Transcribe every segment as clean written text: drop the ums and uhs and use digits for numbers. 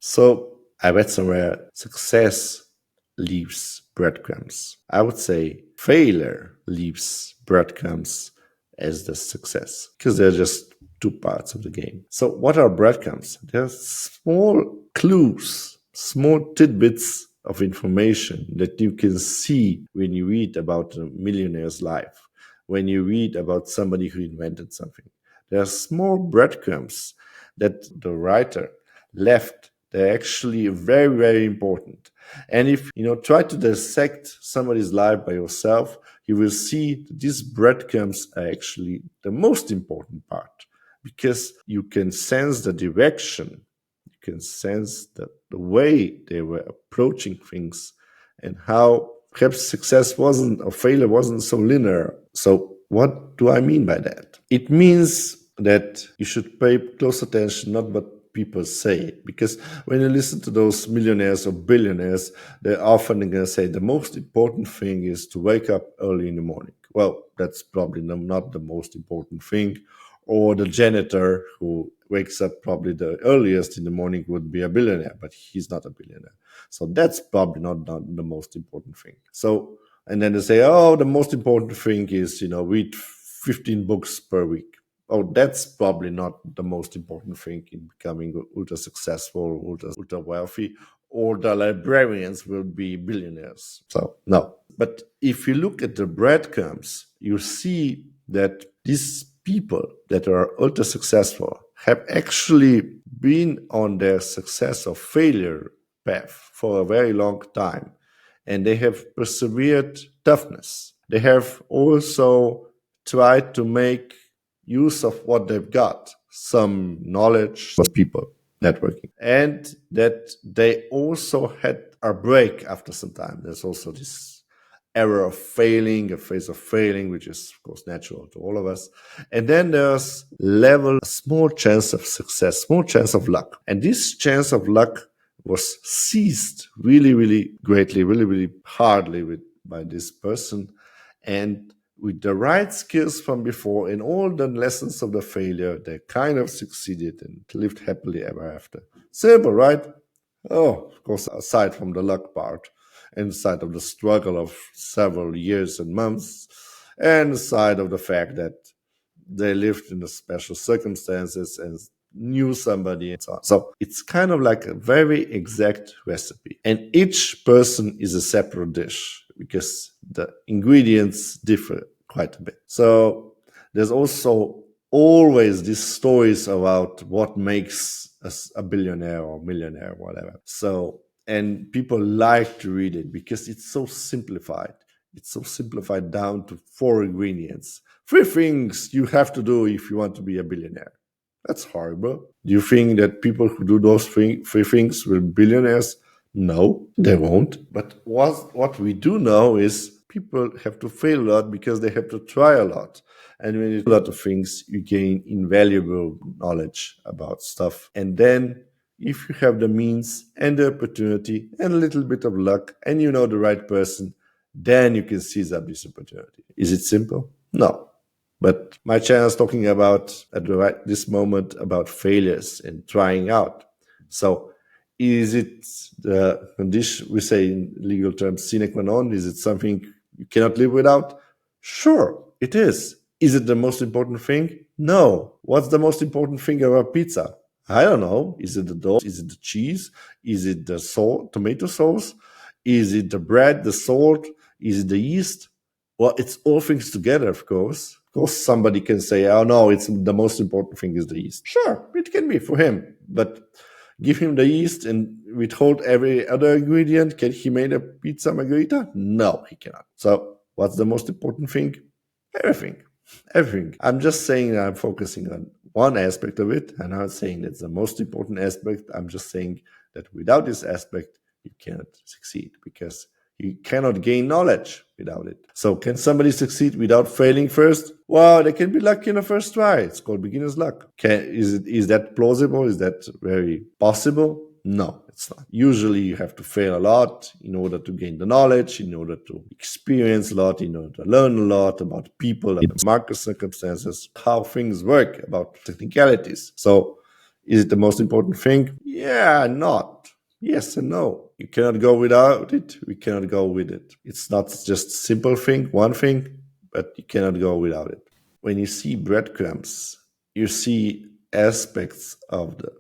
So I read somewhere success leaves breadcrumbs. I would say failure leaves breadcrumbs as the success because they're just two parts of the game. So what are breadcrumbs? They're small clues, small tidbits of information that you can see when you read about a millionaire's life, when you read about somebody who invented something. There are small breadcrumbs that the writer left. They're actually very, very important. And if you try to dissect somebody's life by yourself, you will see that these breadcrumbs are actually the most important part because you can sense the direction, you can sense the way they were approaching things and how perhaps success wasn't or failure wasn't so linear. So what do I mean by that? It means that you should pay close attention not what people say, because when you listen to those millionaires or billionaires, they're often going to say the most important thing is to wake up early in the morning. Well, that's probably not the most important thing. Or the janitor who wakes up probably the earliest in the morning would be a billionaire, but he's not a billionaire. So that's probably not the most important thing. So, and then they say, oh, the most important thing is, read 15 books per week. Oh, that's probably not the most important thing in becoming ultra successful, ultra wealthy, or the librarians will be billionaires. So, no. But if you look at the breadcrumbs, you see that these people that are ultra successful have actually been on their success or failure path for a very long time. And they have persevered toughness. They have also tried to make use of what they've got, some knowledge, some people, networking, and that they also had a break after some time. There's also this era of failing, a phase of failing, which is of course natural to all of us. And then there's a small chance of success, small chance of luck. And this chance of luck was seized really, really greatly, really, really hardly by this person. And with the right skills from before and all the lessons of the failure, they kind of succeeded and lived happily ever after. Simple, right? Oh, of course, aside from the luck part, and aside of the struggle of several years and months, and aside of the fact that they lived in the special circumstances and knew somebody and so on. So it's kind of like a very exact recipe. And each person is a separate dish because the ingredients differ quite a bit. So there's also always these stories about what makes us a billionaire or millionaire or whatever. So, and people like to read it because it's so simplified. It's so simplified down to 4 ingredients. 3 things you have to do if you want to be a billionaire. That's horrible. Do you think that people who do those 3 things will be billionaires? No, they won't. But what we do know is people have to fail a lot because they have to try a lot. And when you do a lot of things, you gain invaluable knowledge about stuff. And then if you have the means and the opportunity and a little bit of luck and you know the right person, then you can seize up this opportunity. Is it simple? No. But my channel is talking about this moment about failures and trying out. So is it the condition, we say in legal terms, sine qua non? Is it something you cannot live without? Sure, it is. Is it the most important thing? No. What's the most important thing about pizza? I don't know. Is it the dough? Is it the cheese? Is it the tomato sauce? Is it the bread, the salt? Is it the yeast? Well, it's all things together, of course. Of course, somebody can say, oh no, it's the most important thing is the yeast. Sure, it can be for him. But give him the yeast and withhold every other ingredient. Can he make a pizza margherita? No, he cannot. So what's the most important thing? Everything. Everything. I'm just saying that I'm focusing on one aspect of it. I'm not saying that's the most important aspect. I'm just saying that without this aspect, you cannot succeed because you cannot gain knowledge without it. So can somebody succeed without failing first? Well, they can be lucky in the first try. It's called beginner's luck. Is that plausible? Is that very possible? No, it's not. Usually you have to fail a lot in order to gain the knowledge, in order to experience a lot, in order to learn a lot about people and market circumstances, how things work, about technicalities. So Is it the most important thing? Yeah, not. Yes and no. You cannot go without it. We cannot go with it. It's not just a simple thing, one thing, but you cannot go without it. When you see breadcrumbs, you see aspects of the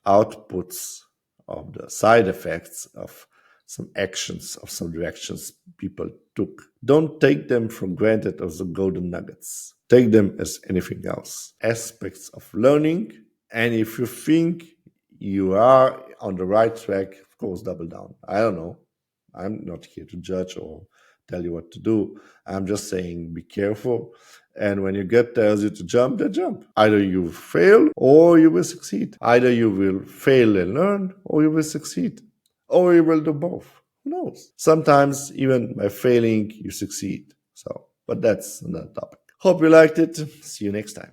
outputs, of the side effects of some actions, of some directions people took. Don't take them for granted as the golden nuggets. Take them as anything else. Aspects of learning. And if you think you are on the right track, of course, double down. I don't know. I'm not here to judge or tell you what to do. I'm just saying be careful. And when your gut tells you to jump, then jump. Either you fail or you will succeed. Either you will fail and learn or you will succeed. Or you will do both. Who knows? Sometimes even by failing, you succeed. So, but that's another topic. Hope you liked it. See you next time.